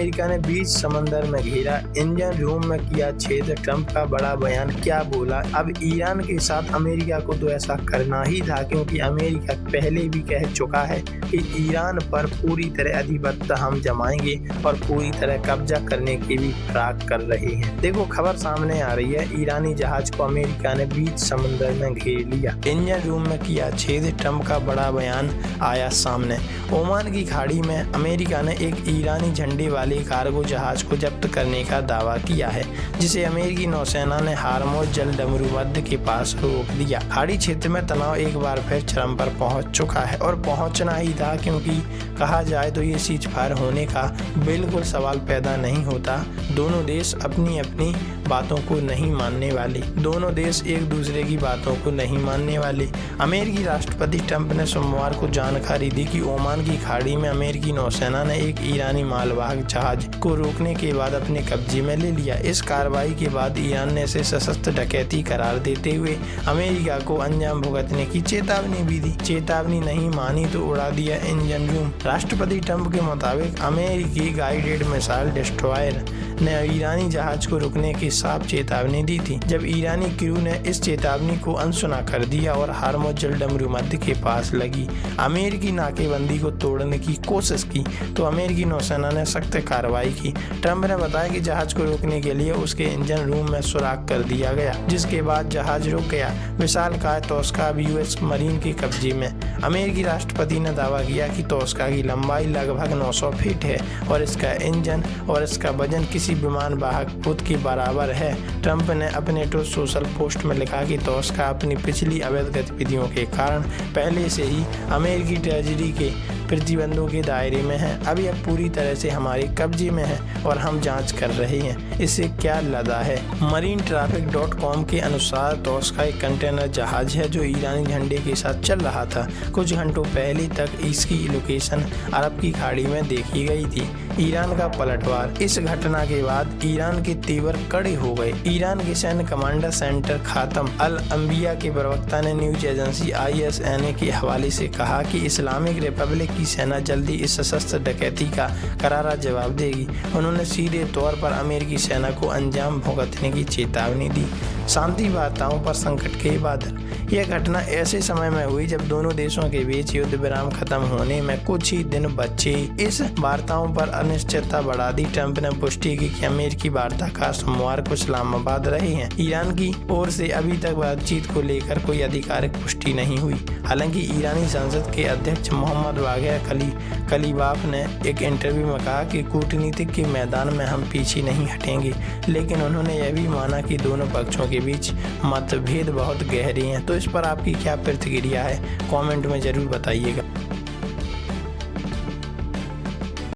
America ने बीच समंदर में घेरा, इंजन रूम में किया छेद, ट्रंप का बड़ा बयान, क्या बोला। अब ईरान के साथ अमेरिका को तो ऐसा करना ही था, क्योंकि अमेरिका पहले भी कह चुका है कि ईरान पर पूरी तरह अधिपत्य हम जमाएंगे और पूरी तरह कब्जा करने की भी फिराक कर रहे हैं। देखो खबर सामने आ रही है, ईरानी जहाज को अमेरिका ने बीच समंदर में घेर लिया, इंजन रूम में किया छेद, ट्रंप का बड़ा बयान आया सामने। ओमान की खाड़ी में अमेरिका ने एक ईरानी झंडे वाले कार्गो जहाज को जब्त करने का दावा किया है, जिसे अमेरिकी नौसेना ने हार्मुज जल डमरूबंद के पास रोक दिया। खाड़ी क्षेत्र में तनाव एक बार फिर चरम पर पहुंच चुका है और पहुंचना ही था, क्योंकि कहा जाए तो ये सीज फायर होने का बिल्कुल सवाल पैदा नहीं होता। दोनों देश अपनी अपनी बातों को नहीं मानने वाले, दोनों देश एक दूसरे की बातों को नहीं मानने वाले। अमेरिकी राष्ट्रपति ट्रंप ने सोमवार को जानकारी दी कि ओमान की खाड़ी में अमेरिकी नौसेना ने एक ईरानी मालवाहक जहाज को रोकने के बाद अपने कब्जे में ले लिया। इस कार्रवाई के बाद ईरान ने इसे सशस्त्र डकैती करार देते हुए अमेरिका को अंजाम भुगतने की चेतावनी भी दी। चेतावनी नहीं मानी तो उड़ा दिया इंजन रूम। राष्ट्रपति ट्रंप के मुताबिक अमेरिकी गाइडेड मिसाइल डिस्ट्रॉयर ने ईरानी जहाज को रुकने की साफ चेतावनी दी थी। जब ईरानी क्रू ने इस चेतावनी को अनसुना कर दिया और हार्मुज जल डमरूबंद के पास लगी अमेरिकी नाकेबंदी को तोड़ने की कोशिश की, तो अमेरिकी नौसेना ने सख्त कार्रवाई की। ट्रंप ने बताया कि जहाज को रोकने के लिए उसके इंजन रूम में सुराख कर दिया गया, जिसके बाद जहाज रुक गया। विशालकाय तोस्का अब यूएस मरीन के कब्जे में। अमेरिकी राष्ट्रपति ने दावा किया कि तोस्का की लंबाई लगभग 900 फीट है और इसका इंजन और इसका वजन किसी विमान वाहक पोत के बराबर है। ट्रंप ने अपने ट्रूथ सोशल पोस्ट में लिखा कि तोस्का अपनी पिछली अवैध गतिविधियों के कारण पहले से ही अमेरिकी ट्रेजरी के प्रतिबंधों के दायरे में है। अभी अब पूरी तरह से हमारे कब्जे में है और हम जांच कर रहे हैं इसे क्या लदा है। MarineTraffic.com के अनुसार तोस्का एक कंटेनर जहाज है जो ईरानी झंडे के साथ चल रहा था। कुछ घंटों पहले तक इसकी लोकेशन अरब की खाड़ी में देखी गई थी। ईरान का पलटवार। इस घटना के बाद ईरान के तेवर कड़े हो गए। ईरान के सैन्य कमांडर सेंटर खातम अल अंबिया के प्रवक्ता ने न्यूज एजेंसी ISNA के हवाले से कहा कि इस्लामिक रिपब्लिक की सेना जल्दी इस सशस्त्र डकैती का करारा जवाब देगी। उन्होंने सीधे तौर पर अमेरिकी सेना को अंजाम भुगतने की चेतावनी दी। शांति वार्ताओं पर संकट के बादल। यह घटना ऐसे समय में हुई जब दोनों देशों के बीच युद्ध विराम खत्म होने में कुछ ही दिन बचे। इस वार्ताओं पर अनिश्चितता बढ़ा दी। ट्रंप ने पुष्टि की कि अमेरिकी वार्ताकार सोमवार को इस्लामाबाद रहे हैं। ईरान की ओर से अभी तक बातचीत को लेकर कोई आधिकारिक पुष्टि नहीं हुई। हालांकि ईरानी संसद के अध्यक्ष मोहम्मद बाक़िर कलीबाफ ने एक इंटरव्यू में कहा कि कूटनीतिक के मैदान में हम पीछे नहीं हटेंगे, लेकिन उन्होंने यह भी माना कि दोनों पक्षों के बीच मतभेद बहुत गहरे हैं। तो इस पर आपकी क्या प्रतिक्रिया है, कमेंट में जरूर बताइएगा।